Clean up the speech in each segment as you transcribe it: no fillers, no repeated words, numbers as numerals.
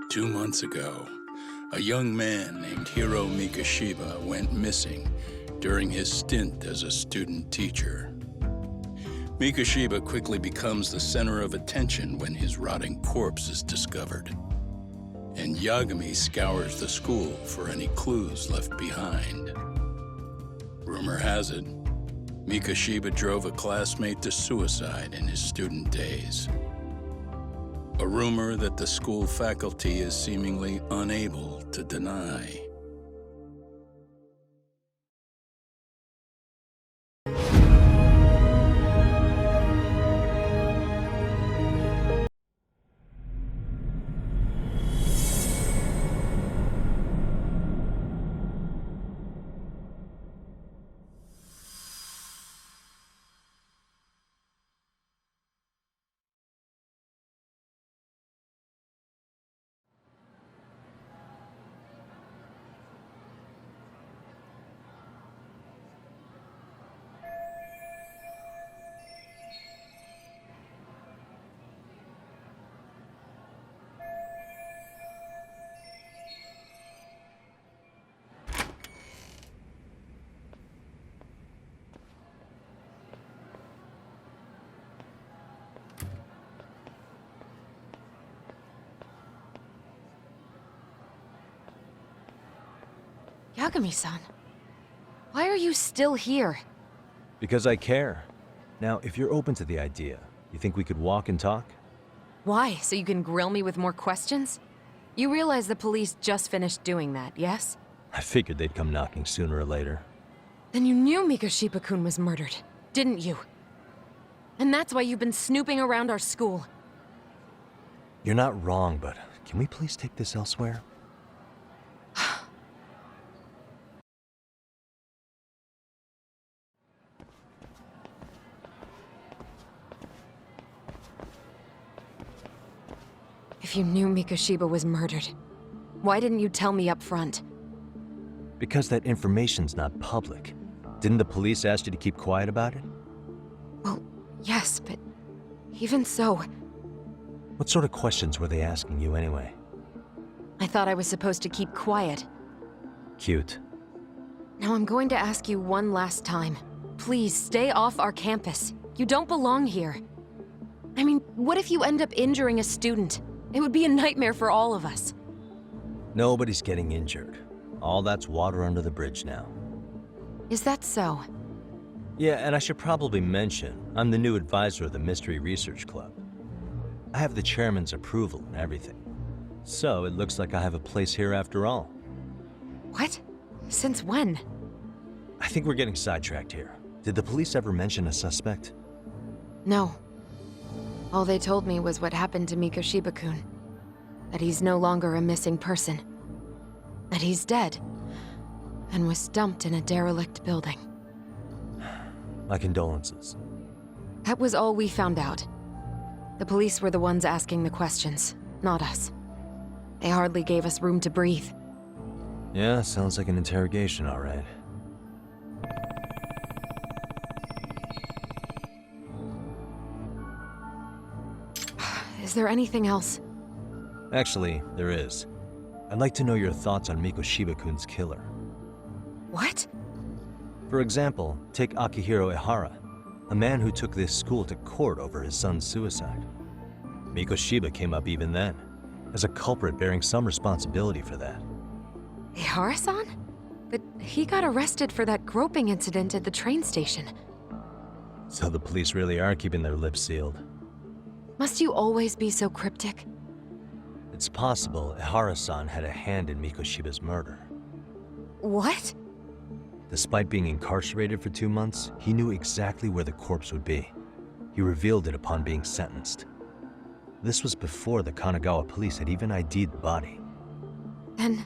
2 months ago, a young man named Hiro Mikashiba went missing during his stint as a student teacher. Mikashiba quickly becomes the center of attention when his rotting corpse is discovered. And Yagami scours the school for any clues left behind. Rumor has it, Mikashiba drove a classmate to suicide in his student days. A rumor that the school faculty is seemingly unable to deny. Yagami-san, why are you still here? Because I care. Now, if you're open to the idea, you think we could walk and talk? Why? So you can grill me with more questions? You realize the police just finished doing that, yes? I figured they'd come knocking sooner or later. Then you knew Mikashiba-kun was murdered, didn't you? And that's why you've been snooping around our school. You're not wrong, but can we please take this elsewhere? If you knew Mikashiba was murdered, why didn't you tell me up front? Because that information's not public. Didn't the police ask you to keep quiet about it? Well, yes, but even so... What sort of questions were they asking you anyway? I thought I was supposed to keep quiet. Cute. Now I'm going to ask you one last time. Please, stay off our campus. You don't belong here. I mean, what if you end up injuring a student? It would be a nightmare for all of us. Nobody's getting injured. All that's water under the bridge now. Is that so? Yeah, and I should probably mention, I'm the new advisor of the Mystery Research Club. I have the chairman's approval and everything. So it looks like I have a place here after all. What? Since when? I think we're getting sidetracked here. Did the police ever mention a suspect? No. All they told me was what happened to Mikashiba-kun. That he's no longer a missing person. That he's dead. And was dumped in a derelict building. My condolences. That was all we found out. The police were the ones asking the questions, not us. They hardly gave us room to breathe. Yeah, sounds like an interrogation, all right. Is there anything else? Actually, there is. I'd like to know your thoughts on Mikashiba-kun's killer. What? For example, take Akihiro Ehara, a man who took this school to court over his son's suicide. Mikashiba came up even then, as a culprit bearing some responsibility for that. Ehara-san? But he got arrested for that groping incident at the train station. So the police really are keeping their lips sealed. Must you always be so cryptic? It's possible Ehara-san had a hand in Mikashiba's murder. What? Despite being incarcerated for 2 months, he knew exactly where the corpse would be. He revealed it upon being sentenced. This was before the Kanagawa police had even ID'd the body. Then,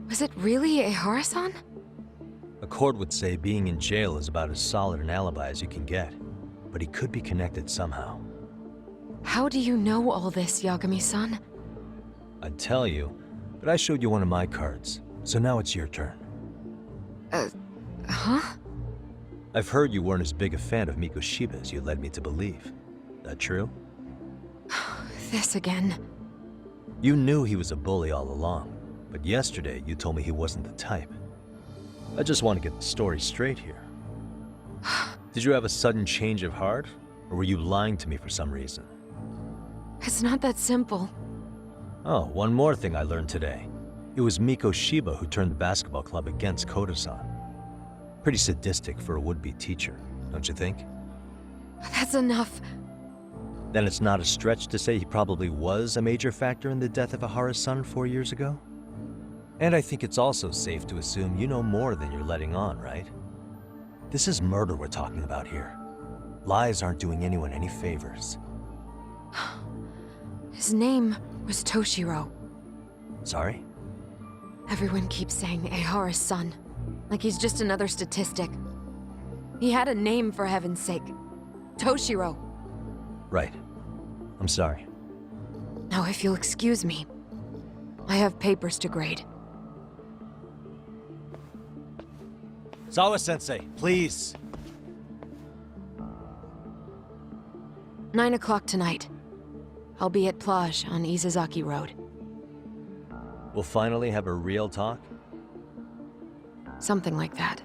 was it really Ehara-san? A court would say being in jail is about as solid an alibi as you can get, but he could be connected somehow. How do you know all this, Yagami-san? I'd tell you, but I showed you one of my cards, so now it's your turn. Huh? I've heard you weren't as big a fan of Mikashiba as you led me to believe. That true? This again. You knew he was a bully all along, but yesterday you told me he wasn't the type. I just want to get the story straight here. Did you have a sudden change of heart, or were you lying to me for some reason? It's not that simple. Oh, one more thing I learned today. It was Miko Shiba who turned the basketball club against Koto-san. Pretty sadistic for a would-be teacher, don't you think? That's enough. Then it's not a stretch to say he probably was a major factor in the death of Ahara's son 4 years ago? And I think it's also safe to assume you know more than you're letting on, right? This is murder we're talking about here. Lies aren't doing anyone any favors. His name was Toshiro. Sorry? Everyone keeps saying Ahara's son, like he's just another statistic. He had a name, for heaven's sake. Toshiro. Right. I'm sorry. Now, if you'll excuse me, I have papers to grade. Sawa-sensei, please! 9 o'clock tonight. I'll be at Plage on Izazaki Road. We'll finally have a real talk? Something like that.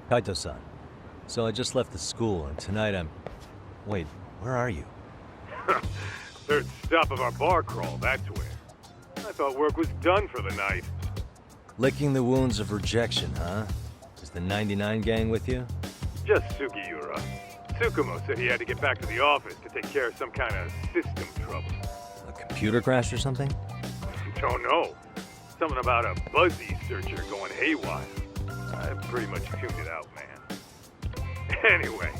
Kaito-san, so I just left the school, and tonight I'm... Wait, where are you? Third stop of our bar crawl, that's where. I thought work was done for the night. Licking the wounds of rejection, huh? Is the 99 gang with you? Just Sugiura. Tsukumo said he had to get back to the office to take care of some kind of system trouble. A computer crash or something? Don't know. Something about a Buzzy searcher going haywire. I pretty much tuned it out, man. Anyway,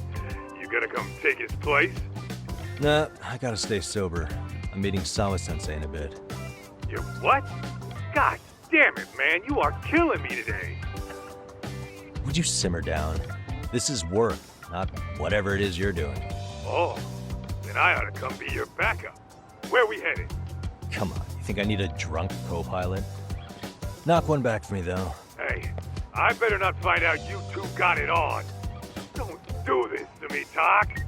you gonna come take his place? Nah, I gotta stay sober. I'm meeting Sawa-sensei in a bit. You what? God damn it, man, you are killing me today. Would you simmer down? This is work, not whatever it is you're doing. Oh, then I ought to come be your backup. Where we headed? Come on, you think I need a drunk co-pilot? Knock one back for me, though. Hey, I better not find out you two got it on. Don't do this to me, Tak.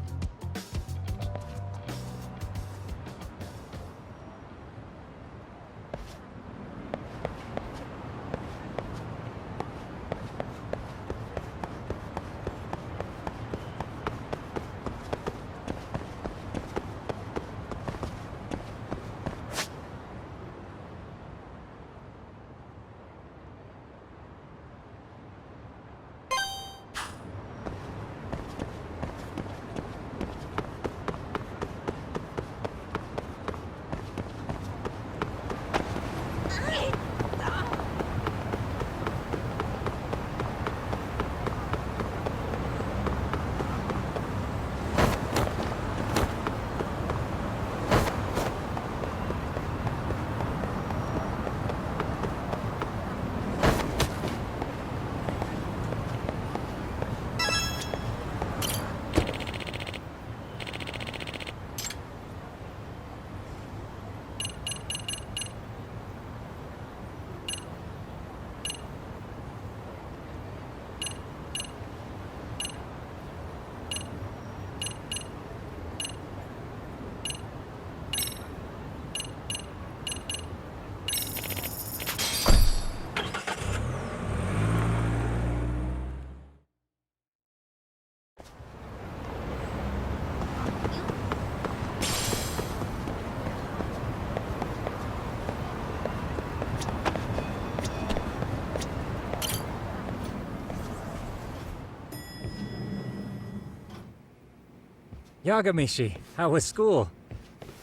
Yagamishi, how was school?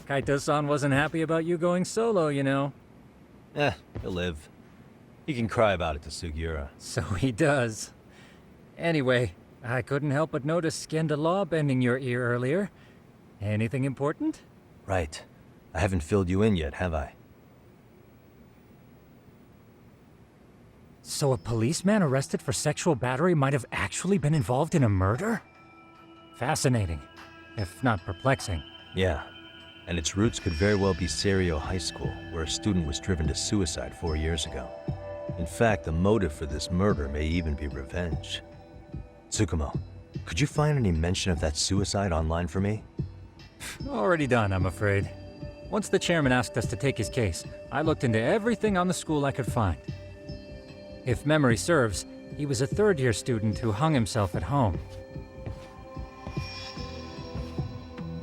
Kaito-san wasn't happy about you going solo, you know. He'll live. He can cry about it to Sugiura. So he does. Anyway, I couldn't help but notice Skenda Law bending your ear earlier. Anything important? Right. I haven't filled you in yet, have I? So a policeman arrested for sexual battery might have actually been involved in a murder? Fascinating, if not perplexing. Yeah. And its roots could very well be Serio High School, where a student was driven to suicide 4 years ago. In fact, the motive for this murder may even be revenge. Tsukumo, could you find any mention of that suicide online for me? Already done, I'm afraid. Once the chairman asked us to take his case, I looked into everything on the school I could find. If memory serves, he was a third-year student who hung himself at home.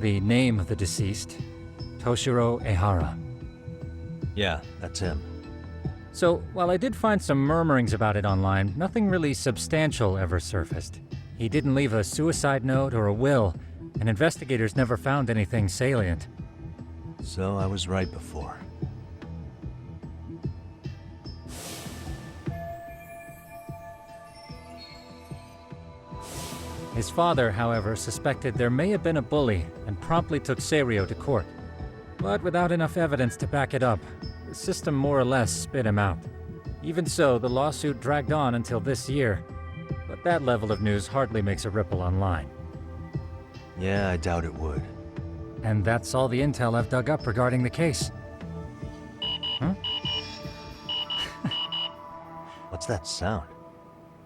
The name of the deceased, Toshiro Ehara. Yeah, that's him. So, while I did find some murmurings about it online, nothing really substantial ever surfaced. He didn't leave a suicide note or a will, and investigators never found anything salient. So I was right before. His father, however, suspected there may have been a bully and promptly took Serio to court. But without enough evidence to back it up, the system more or less spit him out. Even so, the lawsuit dragged on until this year. But that level of news hardly makes a ripple online. Yeah, I doubt it would. And that's all the intel I've dug up regarding the case. Huh? What's that sound?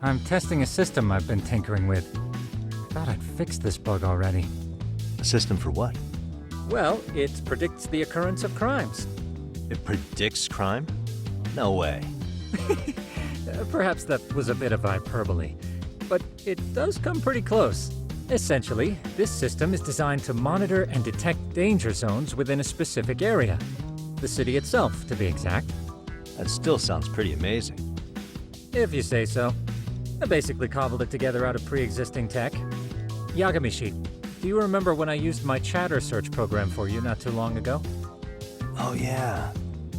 I'm testing a system I've been tinkering with. Thought I'd fixed this bug already. A system for what? Well, it predicts the occurrence of crimes. It predicts crime? No way. Perhaps that was a bit of hyperbole, but it does come pretty close. Essentially, this system is designed to monitor and detect danger zones within a specific area. The city itself, to be exact. That still sounds pretty amazing. If you say so. I basically cobbled it together out of pre-existing tech. Yagamishi, do you remember when I used my chatter search program for you not too long ago? Oh yeah,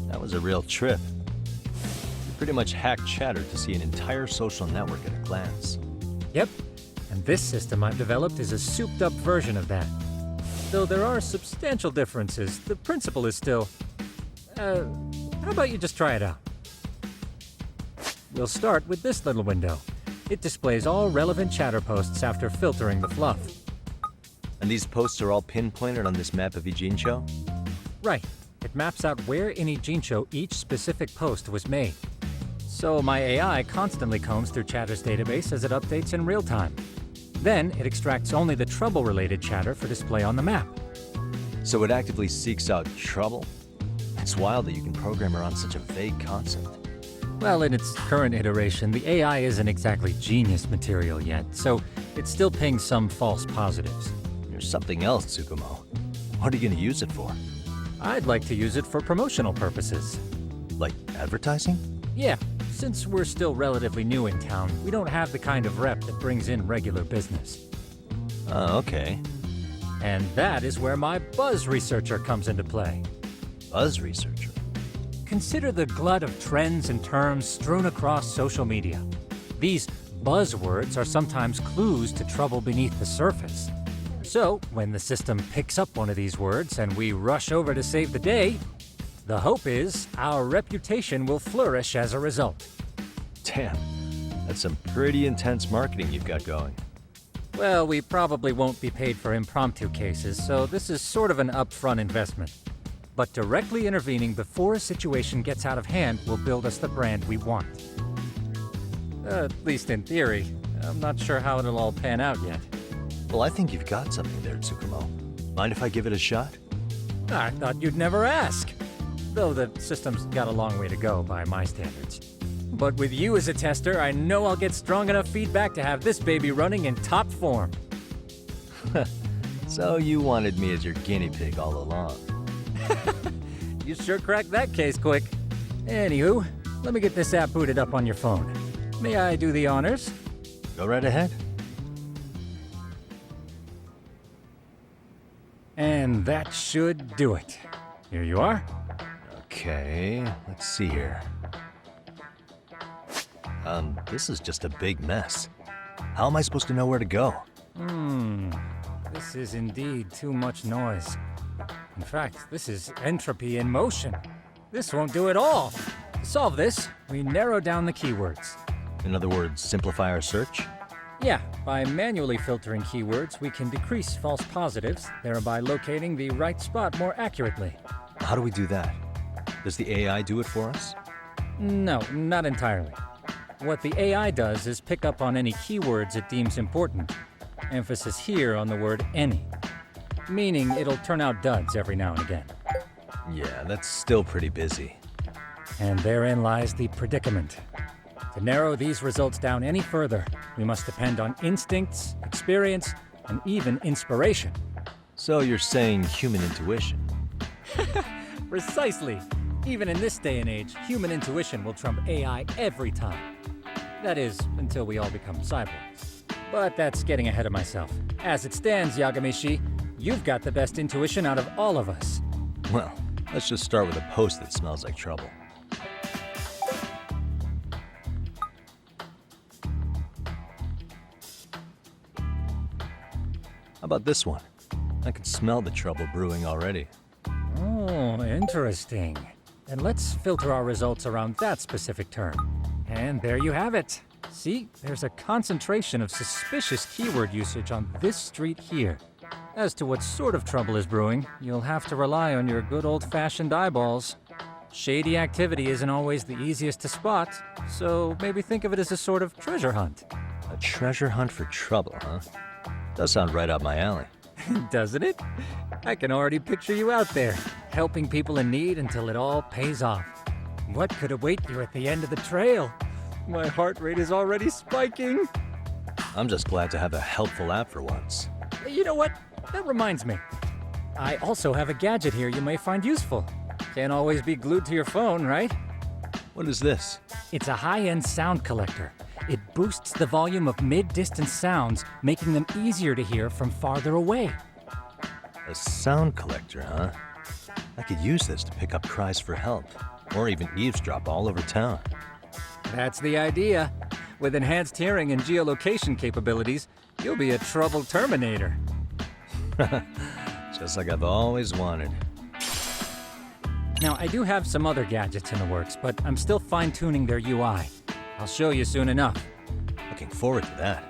that was a real trip. You pretty much hacked Chatter to see an entire social network at a glance. Yep, and this system I've developed is a souped-up version of that. Though there are substantial differences, the principle is still... how about you just try it out? We'll start with this little window. It displays all relevant chatter posts after filtering the fluff. And these posts are all pinpointed on this map of Ijincho? Right. It maps out where in Ijincho each specific post was made. So my AI constantly combs through Chatter's database as it updates in real time. Then it extracts only the trouble-related chatter for display on the map. So it actively seeks out trouble? It's wild that you can program around such a vague concept. Well, in its current iteration, the AI isn't exactly genius material yet, so it still pings some false positives. There's something else, Tsukumo. What are you gonna use it for? I'd like to use it for promotional purposes. Like advertising? Yeah, since we're still relatively new in town, we don't have the kind of rep that brings in regular business. Oh, okay. And that is where my buzz researcher comes into play. Buzz researcher? Consider the glut of trends and terms strewn across social media. These buzzwords are sometimes clues to trouble beneath the surface. So, when the system picks up one of these words and we rush over to save the day, the hope is our reputation will flourish as a result. Damn, that's some pretty intense marketing you've got going. Well, we probably won't be paid for impromptu cases, so this is sort of an upfront investment. But directly intervening before a situation gets out of hand will build us the brand we want. At least in theory. I'm not sure how it'll all pan out yet. Well, I think you've got something there, Tsukumo. Mind if I give it a shot? I thought you'd never ask. Though the system's got a long way to go by my standards. But with you as a tester, I know I'll get strong enough feedback to have this baby running in top form. So you wanted me as your guinea pig all along. You sure cracked that case quick. Anywho, let me get this app booted up on your phone. May I do the honors? Go right ahead. And that should do it. Here you are. Okay, let's see here. This is just a big mess. How am I supposed to know where to go? This is indeed too much noise. In fact, this is entropy in motion. This won't do at all. To solve this, we narrow down the keywords. In other words, simplify our search? Yeah, by manually filtering keywords, we can decrease false positives, thereby locating the right spot more accurately. How do we do that? Does the AI do it for us? No, not entirely. What the AI does is pick up on any keywords it deems important. Emphasis here on the word any. Meaning it'll turn out duds every now and again. Yeah, that's still pretty busy. And therein lies the predicament. To narrow these results down any further, we must depend on instincts, experience, and even inspiration. So you're saying human intuition? Precisely. Even in this day and age, human intuition will trump AI every time. That is, until we all become cyborgs. But that's getting ahead of myself. As it stands, Yagami-shi, you've got the best intuition out of all of us. Well, let's just start with a post that smells like trouble. How about this one? I can smell the trouble brewing already. Oh, interesting. Then let's filter our results around that specific term. And there you have it. See, there's a concentration of suspicious keyword usage on this street here. As to what sort of trouble is brewing, you'll have to rely on your good old-fashioned eyeballs. Shady activity isn't always the easiest to spot, so maybe think of it as a sort of treasure hunt. A treasure hunt for trouble, huh? Does sound right up my alley. Doesn't it? I can already picture you out there, helping people in need until it all pays off. What could await you at the end of the trail? My heart rate is already spiking. I'm just glad to have a helpful app for once. You know what? That reminds me. I also have a gadget here you may find useful. Can't always be glued to your phone, right? What is this? It's a high-end sound collector. It boosts the volume of mid-distance sounds, making them easier to hear from farther away. A sound collector, huh? I could use this to pick up cries for help, or even eavesdrop all over town. That's the idea. With enhanced hearing and geolocation capabilities, you'll be a trouble terminator. Just like I've always wanted. Now, I do have some other gadgets in the works, but I'm still fine-tuning their UI. I'll show you soon enough. Looking forward to that.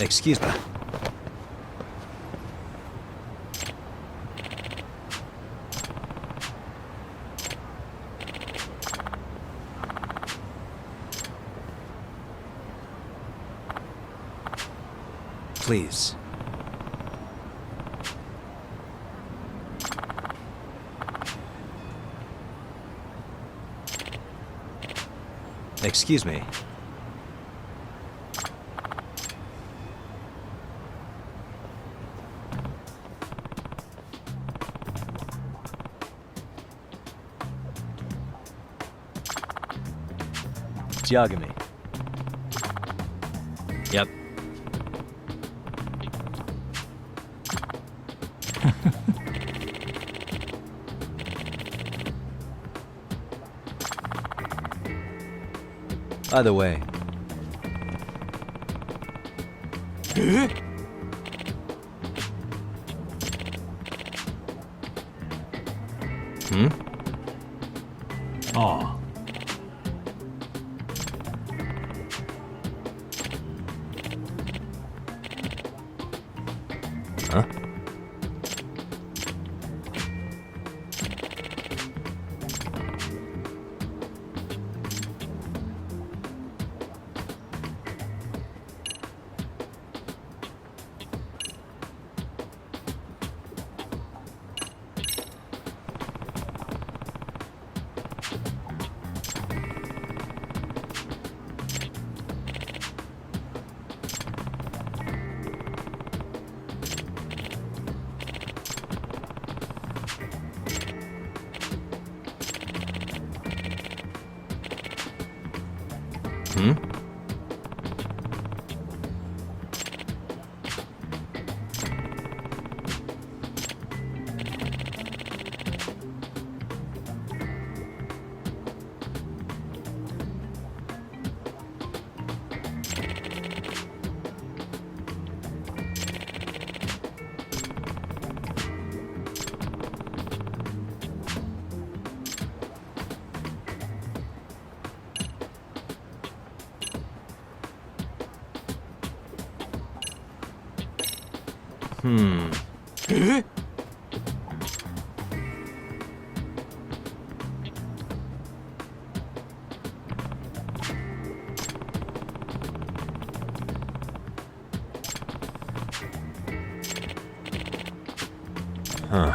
Excuse me. Please. Excuse me. It's Yagami. Yep. Either way. Hmm? Oh. Huh? Hmm? Hmm. Huh.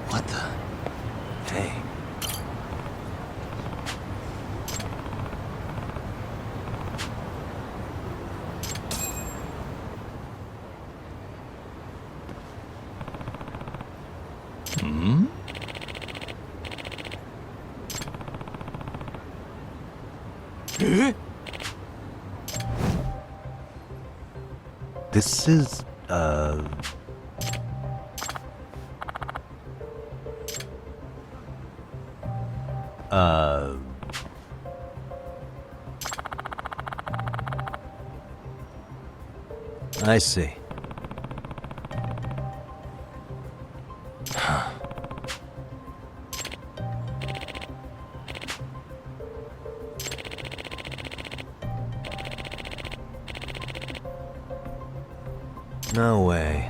What the? Hey. Hmm? This is, I see. No way.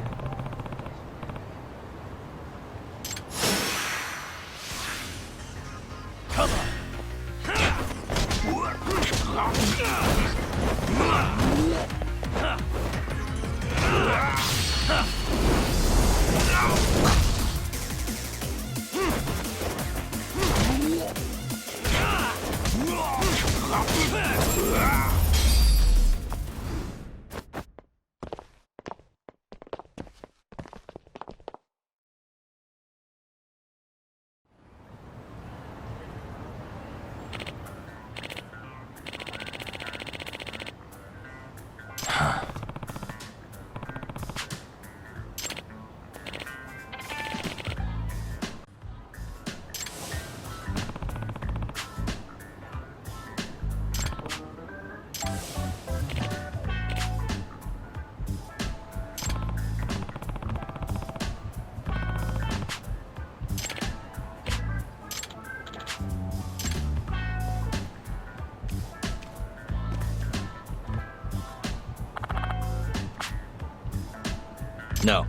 No.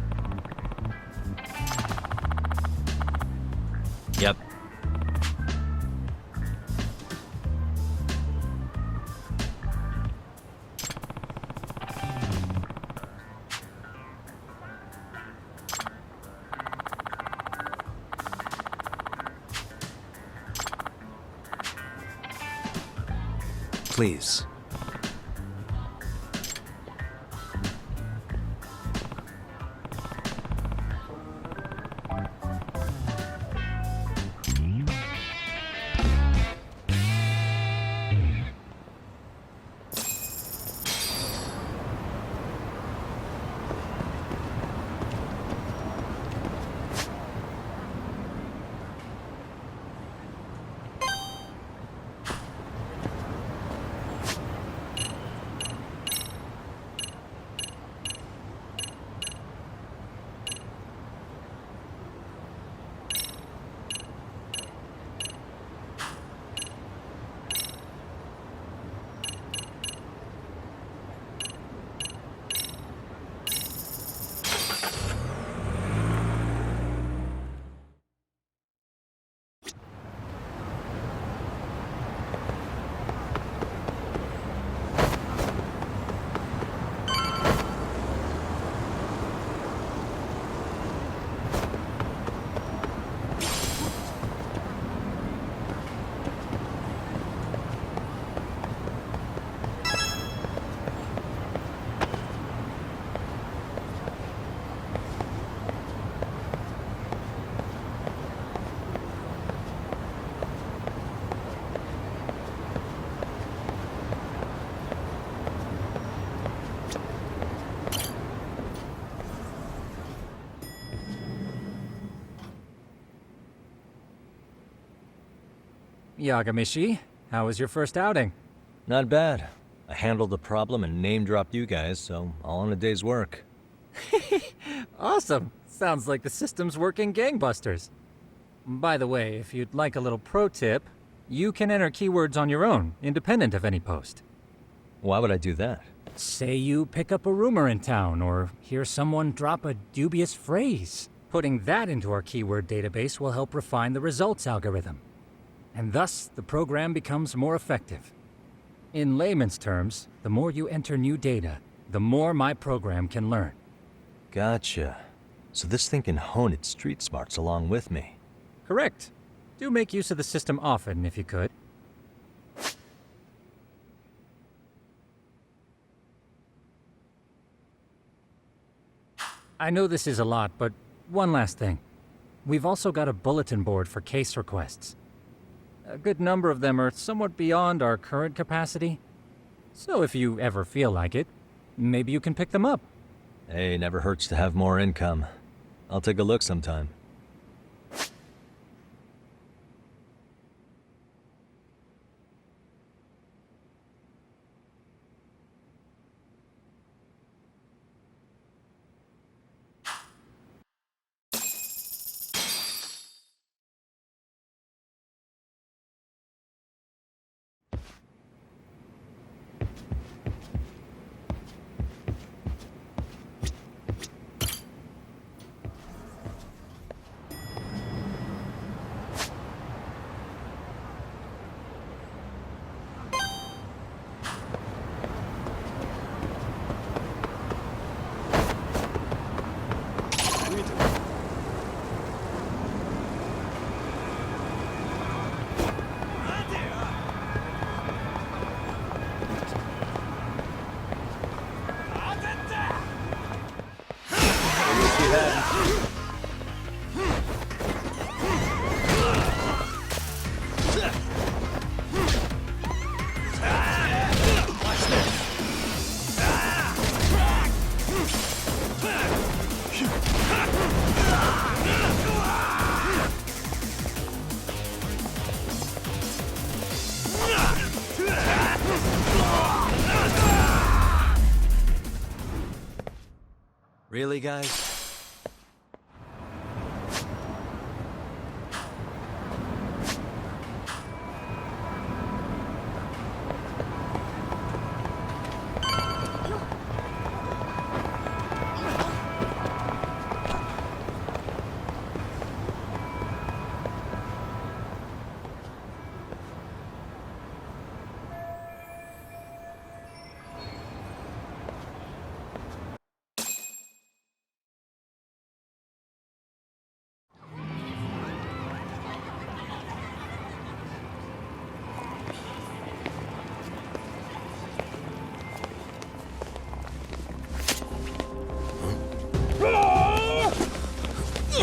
Yep. Please. Yagami, how was your first outing? Not bad. I handled the problem and name-dropped you guys, so all in a day's work. Awesome. Sounds like the system's working gangbusters. By the way, if you'd like a little pro tip, you can enter keywords on your own, independent of any post. Why would I do that? Say you pick up a rumor in town, or hear someone drop a dubious phrase. Putting that into our keyword database will help refine the results algorithm. And thus, the program becomes more effective. In layman's terms, the more you enter new data, the more my program can learn. Gotcha. So this thing can hone its street smarts along with me. Correct. Do make use of the system often, if you could. I know this is a lot, but one last thing. We've also got a bulletin board for case requests. A good number of them are somewhat beyond our current capacity. So if you ever feel like it, maybe you can pick them up. Hey, never hurts to have more income. I'll take a look sometime. Really, guys?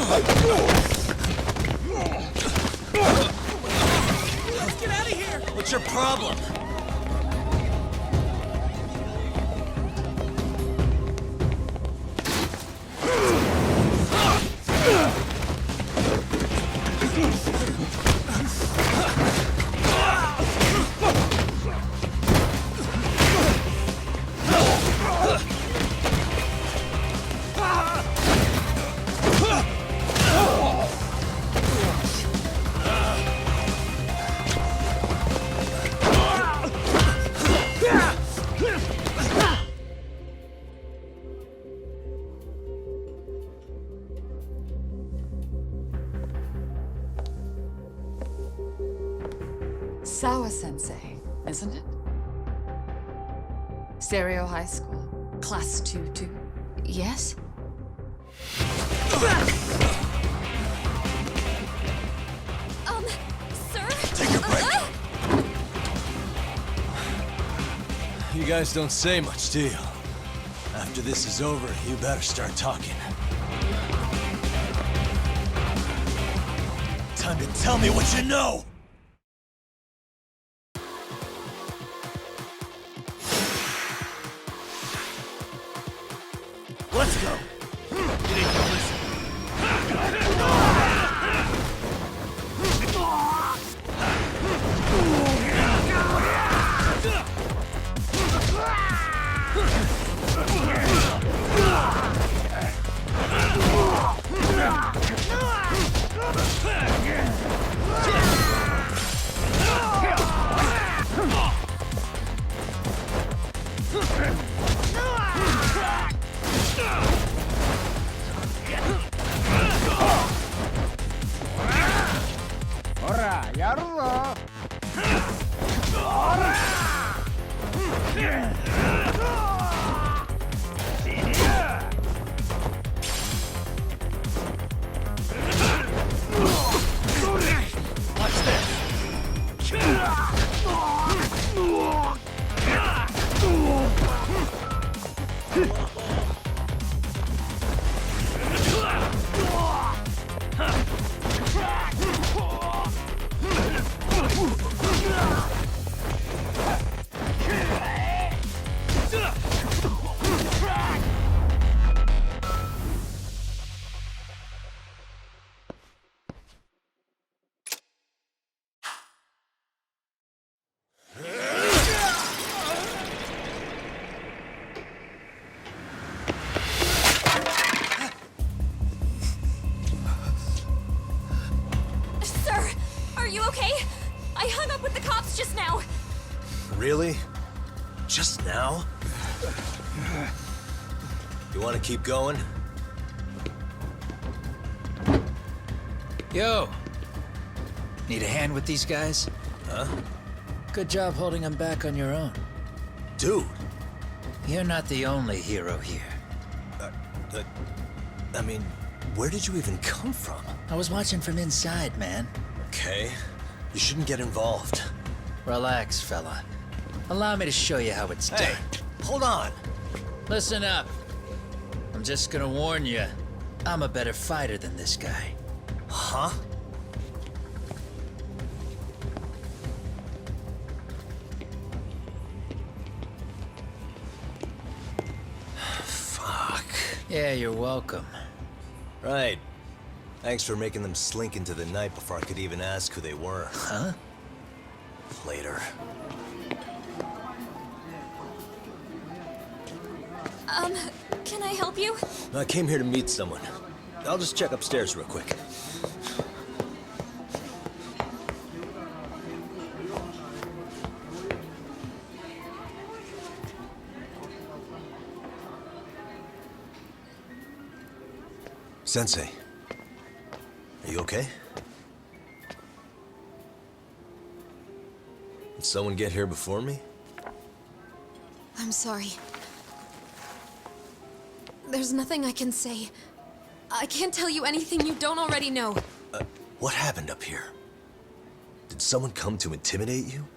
Let's get out of here! What's your problem? Sawa-sensei, isn't it? Stereo High School, Class 2-2. Yes? Sir? Take a break. You guys don't say much, do you? After this is over, you better start talking. Time to tell me what you know! Let's go! You need to listen. Really? Just now? You want to keep going? Yo! Need a hand with these guys? Huh? Good job holding them back on your own. Dude! You're not the only hero here. I mean, where did you even come from? I was watching from inside, man. Okay. You shouldn't get involved. Relax, fella. Allow me to show you how it's done. Hey, hold on! Listen up. I'm just gonna warn you. I'm a better fighter than this guy. Huh? Fuck. Yeah, you're welcome. Right. Thanks for making them slink into the night before I could even ask who they were. Huh? Later. Can I help you? I came here to meet someone. I'll just check upstairs real quick. Sensei, are you okay? Did someone get here before me? I'm sorry. There's nothing I can say. I can't tell you anything you don't already know. What happened up here? Did someone come to intimidate you?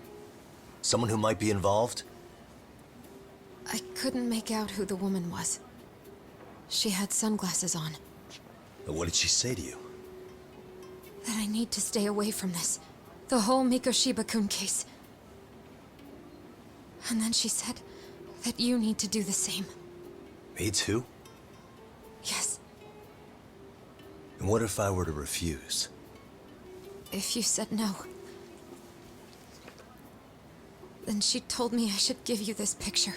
Someone who might be involved? I couldn't make out who the woman was. She had sunglasses on. What did she say to you? That I need to stay away from this. The whole Mikoshiba-kun case. And then she said that you need to do the same. Me too? Yes. And what if I were to refuse? If you said no. Then she told me I should give you this picture.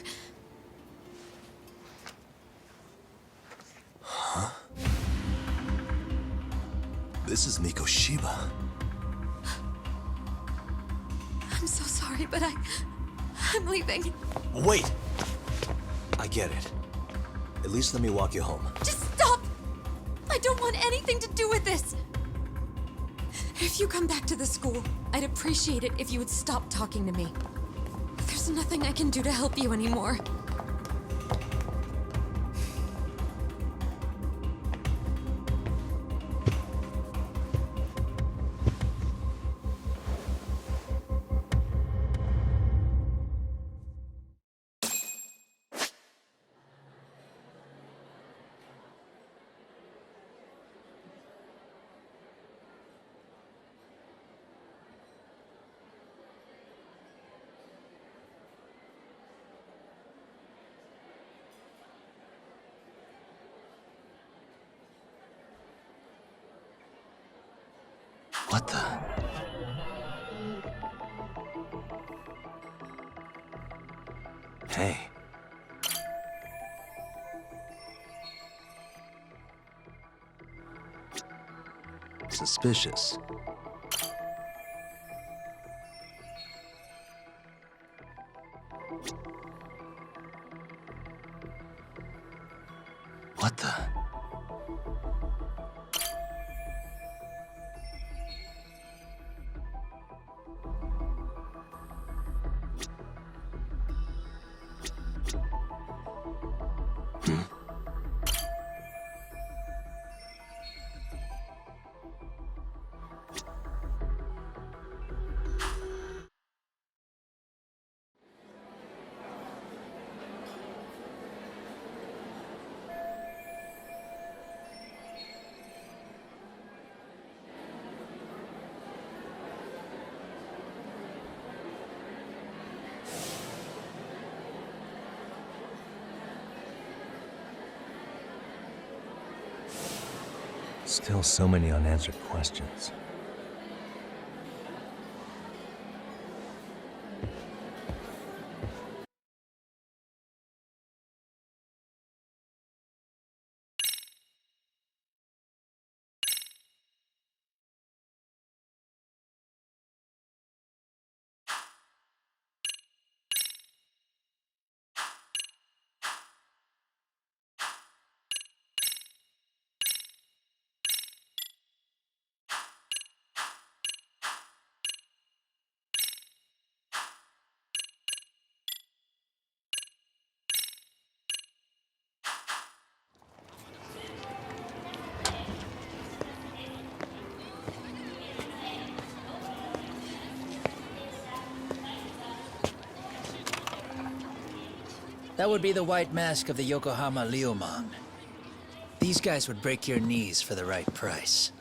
Huh? This is Mikoshiba. I'm so sorry, but I'm leaving. Wait! I get it. At least let me walk you home. Just stop! I don't want anything to do with this! If you come back to the school, I'd appreciate it if you would stop talking to me. There's nothing I can do to help you anymore. What the? Hey. Suspicious. What the? Still so many unanswered questions. That would be the white mask of the Yokohama Liumang. These guys would break your knees for the right price.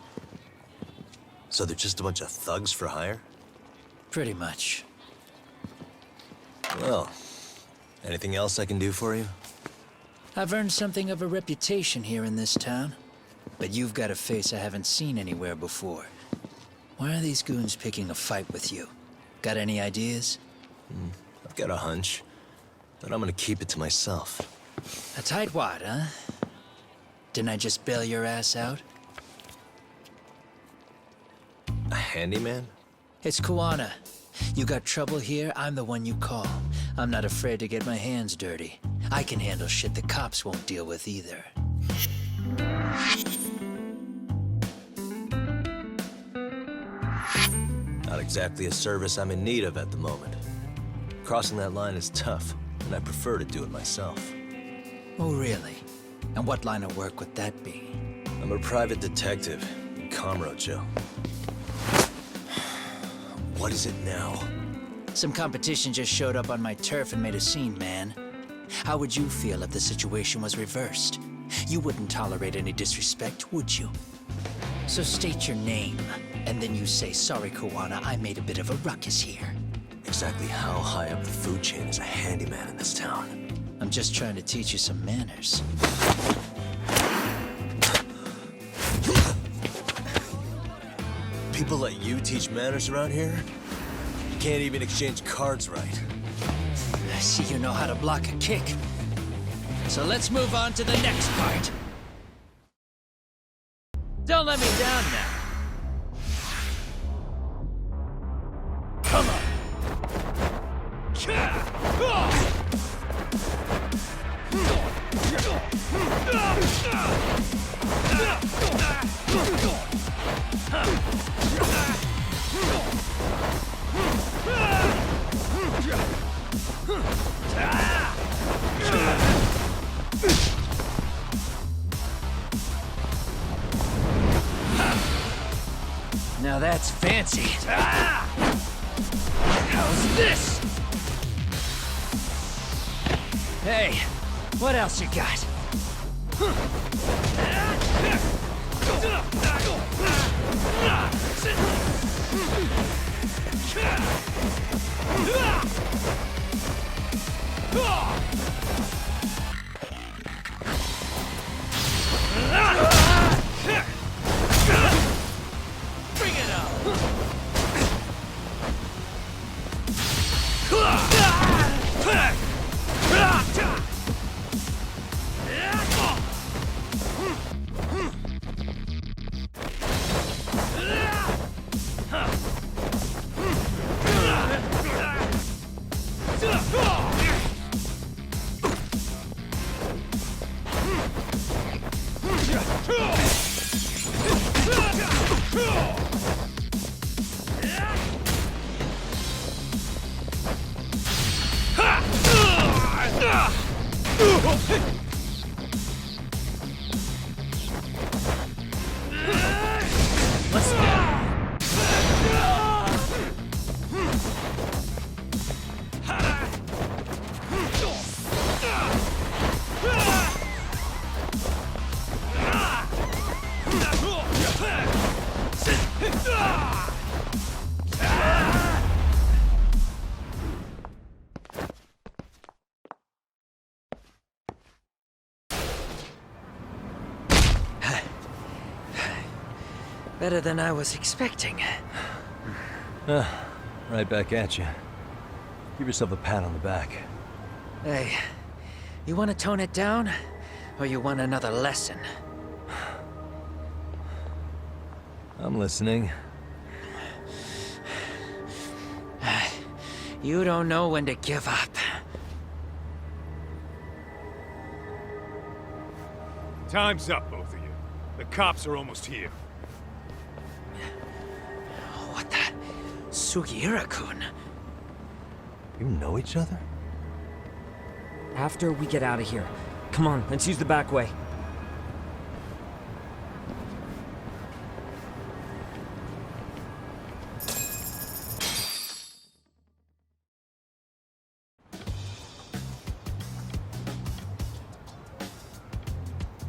So they're just a bunch of thugs for hire? Pretty much. Well, anything else I can do for you? I've earned something of a reputation here in this town. But you've got a face I haven't seen anywhere before. Why are these goons picking a fight with you? Got any ideas? I've got a hunch, but I'm gonna keep it to myself. A tightwad, huh? Didn't I just bail your ass out? A handyman? It's Kuwana. You got trouble here, I'm the one you call. I'm not afraid to get my hands dirty. I can handle shit the cops won't deal with either. Not exactly a service I'm in need of at the moment. Crossing that line is tough, and I prefer to do it myself. Oh, really? And what line of work would that be? I'm a private detective in Kamurocho. What is it now? Some competition just showed up on my turf and made a scene, man. How would you feel if the situation was reversed? You wouldn't tolerate any disrespect, would you? So state your name, and then you say, "Sorry, Kuwana, I made a bit of a ruckus here." Exactly how high up the food chain is a handyman in this town? I'm just trying to teach you some manners. People let you teach manners around here? You can't even exchange cards right. I see you know how to block a kick. So let's move on to the next part. Don't let me down now. Come on. Now that's fancy. How's this? Hey, what else you got? Bring it on! Better than I was expecting. Right back at you. Give yourself a pat on the back. Hey, you want to tone it down? Or you want another lesson? I'm listening. You don't know when to give up. Time's up, both of you. The cops are almost here. What the? Sugiura-kun? You know each other? After we get out of here. Come on, let's use the back way.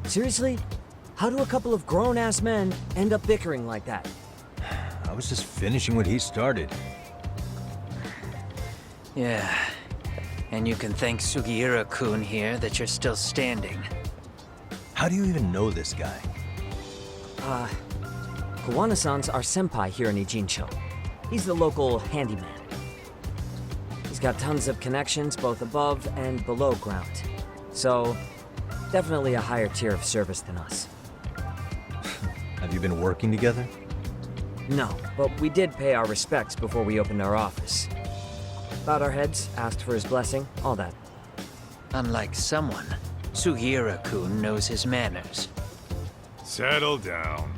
Seriously? How do a couple of grown-ass men end up bickering like that? I was just finishing what he started. Yeah. And you can thank Sugiura-kun here that you're still standing. How do you even know this guy? Kuwana-san's our senpai here in Ijincho. He's the local handyman. He's got tons of connections both above and below ground. So, definitely a higher tier of service than us. Have you been working together? No, but we did pay our respects before we opened our office. Bowed our heads, asked for his blessing, all that. Unlike someone, Sugiura-kun knows his manners. Settle down.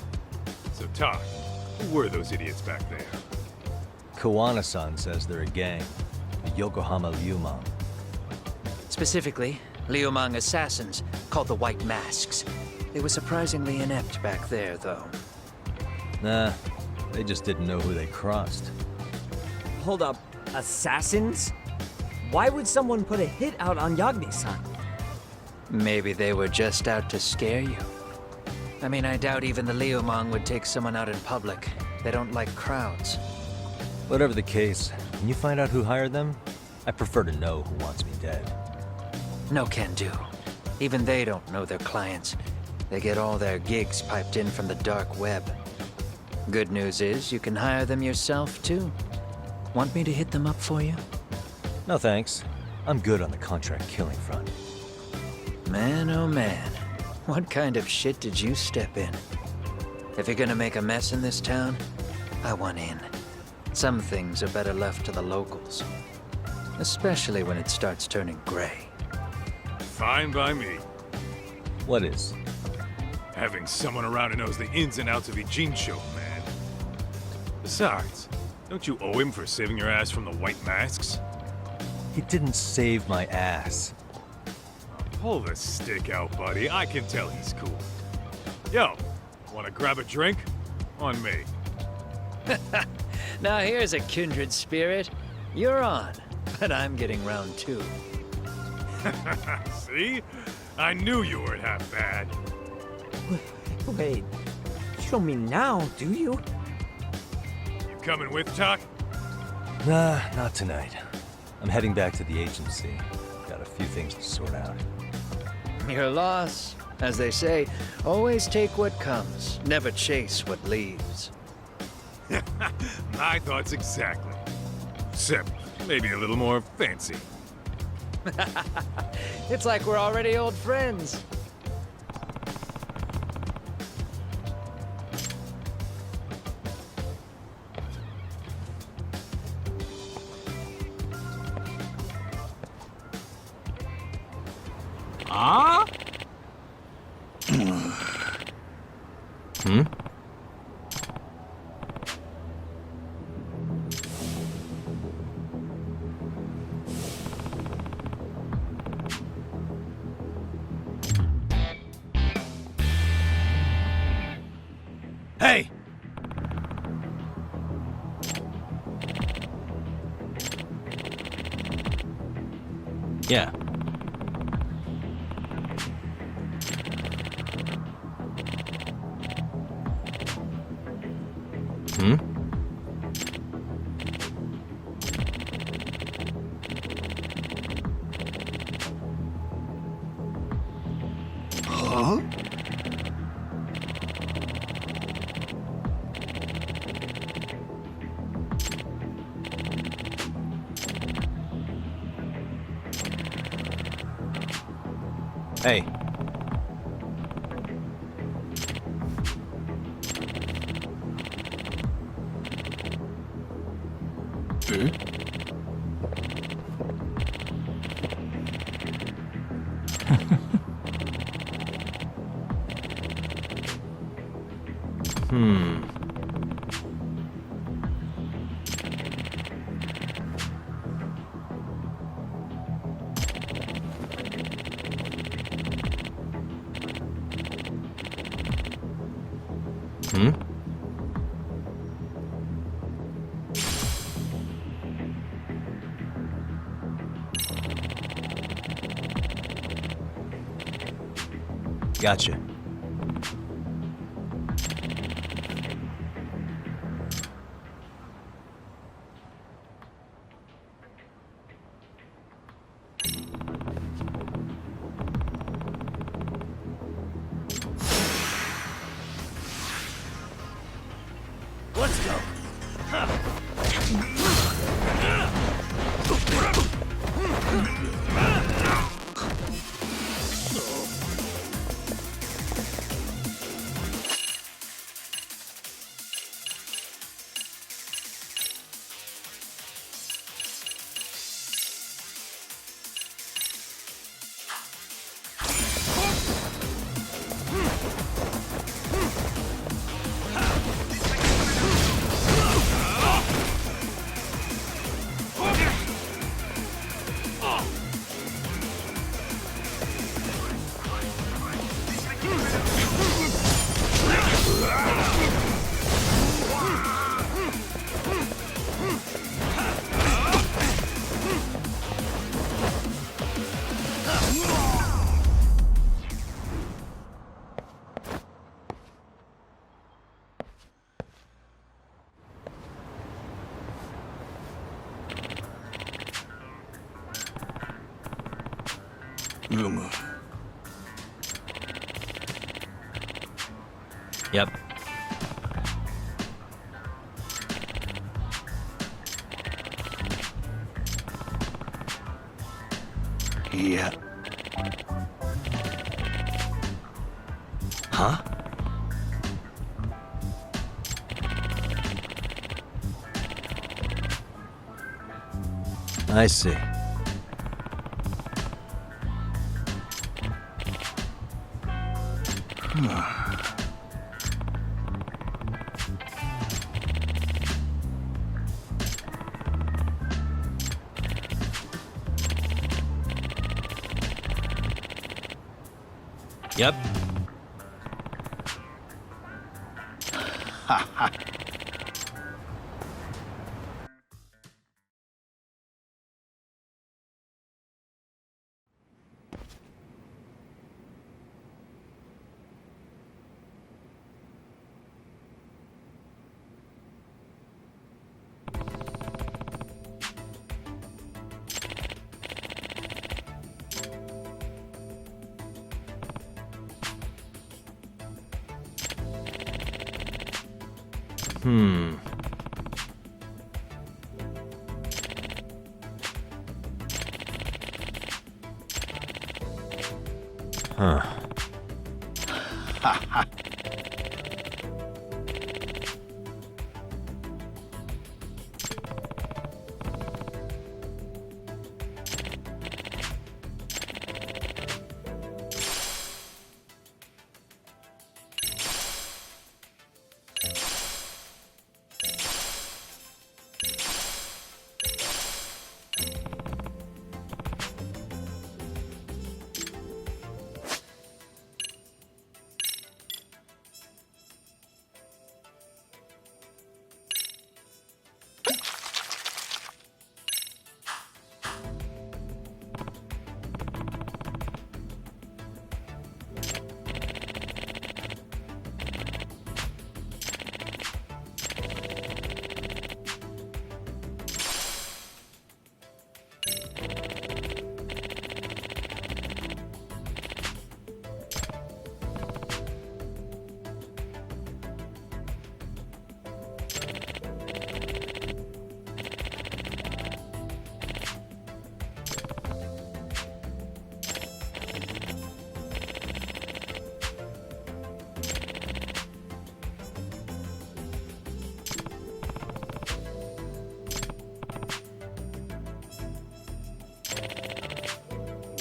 So, talk. Who were those idiots back there? Kuwana-san says they're a gang. The Yokohama Ryumang. Specifically, Ryumang assassins, called the White Masks. They were surprisingly inept back there, though. Nah, they just didn't know who they crossed. Hold up, assassins? Why would someone put a hit out on Yagami-san? Maybe they were just out to scare you. I mean, I doubt even the Liumang would take someone out in public. They don't like crowds. Whatever the case, when you find out who hired them, I prefer to know who wants me dead. No can do. Even they don't know their clients. They get all their gigs piped in from the dark web. Good news is, you can hire them yourself, too. Want me to hit them up for you? No thanks. I'm good on the contract killing front. Man, oh man. What kind of shit did you step in? If you're gonna make a mess in this town, I want in. Some things are better left to the locals. Especially when it starts turning gray. Fine by me. What is? Having someone around who knows the ins and outs of Ijincho, man. Besides, don't you owe him for saving your ass from the White Masks? He didn't save my ass. Pull the stick out, buddy. I can tell he's cool. Yo, wanna grab a drink? On me. Now here's a kindred spirit. You're on, but I'm getting round two. See? I knew you weren't half bad. Wait, you don't mean now, do you? You coming with, Tak? Nah, not tonight. I'm heading back to the agency. Got a few things to sort out. Your loss. As they say, always take what comes, never chase what leaves. My thoughts exactly. Except maybe a little more fancy. It's like we're already old friends. Ah? Hmm? Hey! Yeah. Hmm? Huh? Hey. Hmm. Hmm? Gotcha. Let's go. room. Yep. Yeah. Huh? I see. Yep. Hmm. Huh.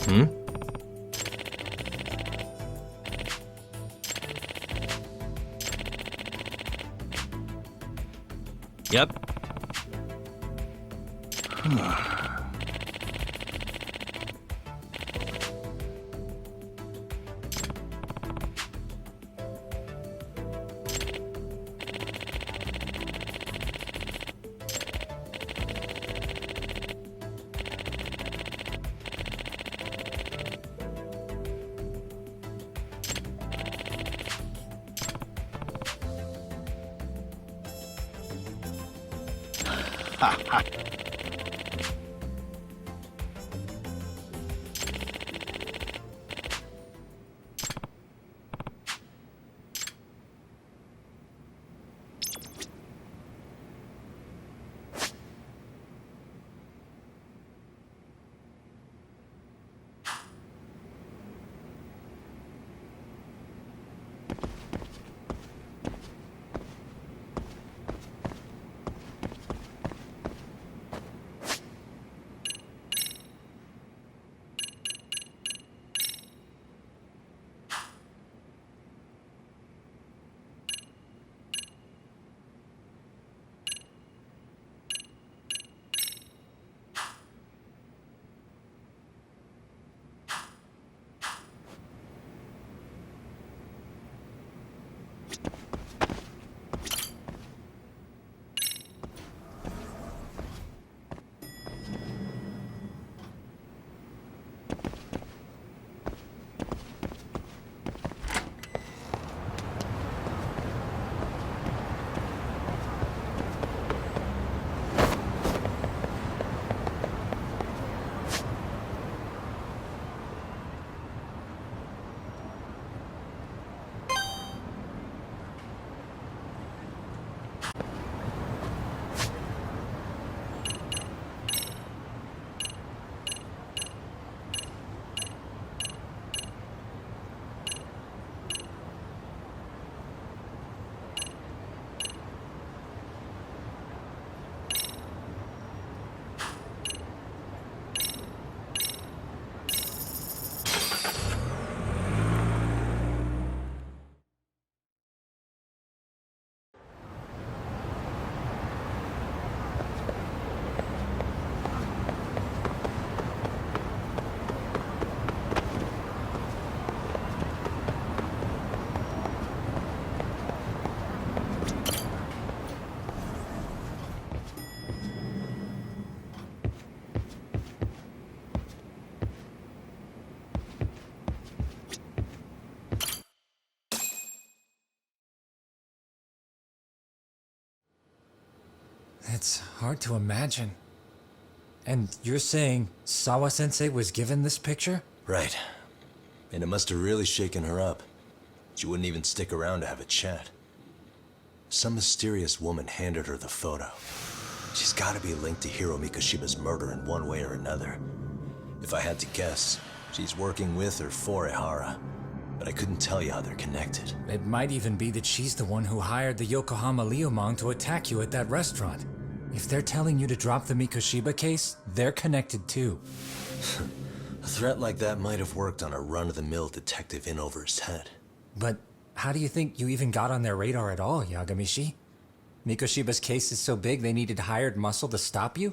Hmm? Yep. It's hard to imagine. And you're saying Sawa-sensei was given this picture? Right. And it must have really shaken her up. She wouldn't even stick around to have a chat. Some mysterious woman handed her the photo. She's gotta be linked to Hiro Mikoshiba's murder in one way or another. If I had to guess, she's working with or for Ehara. But I couldn't tell you how they're connected. It might even be that she's the one who hired the Yokohama Liumang to attack you at that restaurant. If they're telling you to drop the Mikoshiba case, they're connected too. A threat like that might have worked on a run-of-the-mill detective in over his head. But how do you think you even got on their radar at all, Yagamishi? Mikoshiba's case is so big they needed hired muscle to stop you?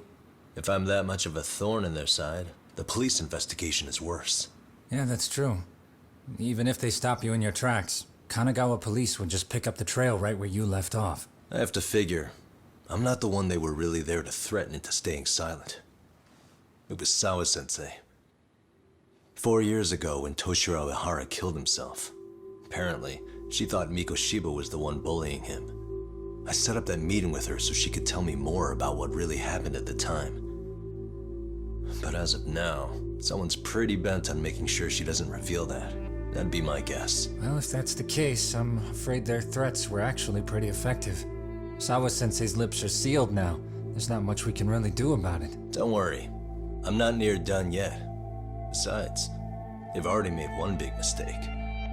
If I'm that much of a thorn in their side, the police investigation is worse. Yeah, that's true. Even if they stop you in your tracks, Kanagawa police would just pick up the trail right where you left off. I have to figure, I'm not the one they were really there to threaten into staying silent. It was Sawa-sensei. 4 years ago when Toshiro Ehara killed himself, apparently, she thought Mikoshiba was the one bullying him. I set up that meeting with her so she could tell me more about what really happened at the time. But as of now, someone's pretty bent on making sure she doesn't reveal that. That'd be my guess. Well, if that's the case, I'm afraid their threats were actually pretty effective. Sawa-sensei's lips are sealed now. There's not much we can really do about it. Don't worry. I'm not near done yet. Besides, they've already made one big mistake.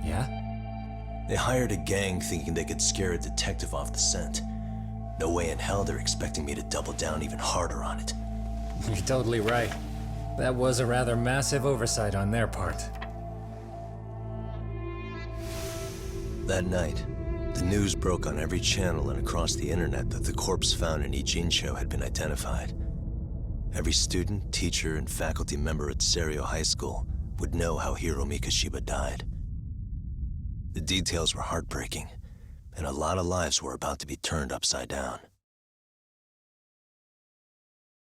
Yeah? They hired a gang thinking they could scare a detective off the scent. No way in hell they're expecting me to double down even harder on it. You're totally right. That was a rather massive oversight on their part. That night, the news broke on every channel and across the internet that the corpse found in Ijincho had been identified. Every student, teacher, and faculty member at Serio High School would know how Hiro Mikoshiba died. The details were heartbreaking, and a lot of lives were about to be turned upside down.